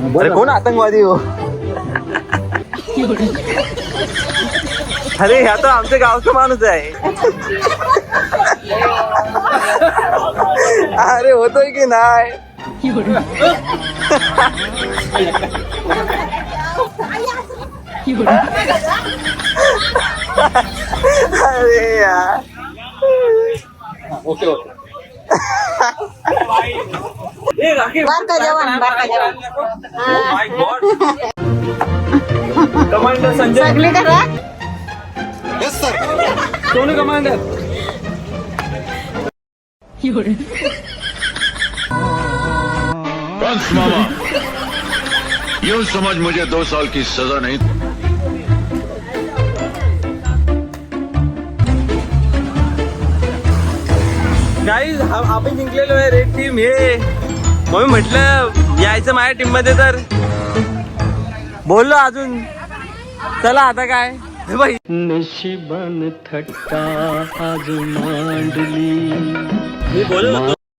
अरे कोण आतंकवादी हो? अरे ह्या तो आमच्या गावचा माणूस आहे. अरे होतोय की नाही? अरे यार. Okay okay. बारका जवान. कमांडर संजय. सगळी करा. सोनू कमांडर. बस मामा, यूं समझ मुझे 2 साल की सजा नहीं. गाईज आपण जिंकलेलो आहे रेड टीम. हे म्हणून म्हटलं यायचं माझ्या टीम मध्ये, तर बोललो अजून. चला आता काय बाई. नशिबान थट्टा आज मांडली. मी बोलत होतो